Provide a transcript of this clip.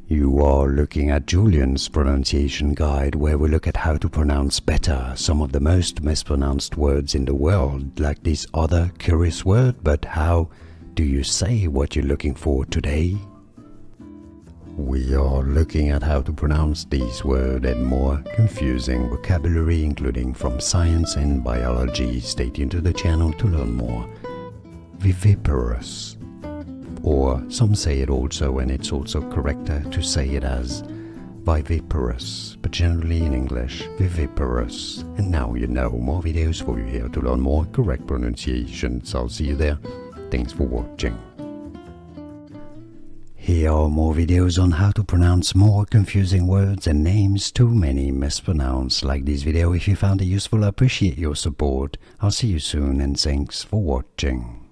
You are looking at Julian's pronunciation guide, where we look at how to pronounce better some of the most mispronounced words in the world, like this other curious word. But how do you say what you're looking for today? We are looking at how to pronounce these words and more confusing vocabulary, including from science and biology. Stay tuned to the channel to learn more. Viviparous. Or some say it also, and it's also correcter to say it as viviparous, but generally in English, viviparous. And now you know. More videos for you here to learn more correct pronunciations. I'll see you there. Thanks for watching. Here are more videos on how to pronounce more confusing words and names too many mispronounced. Like this video if you found it useful. I appreciate your support. I'll see you soon and thanks for watching.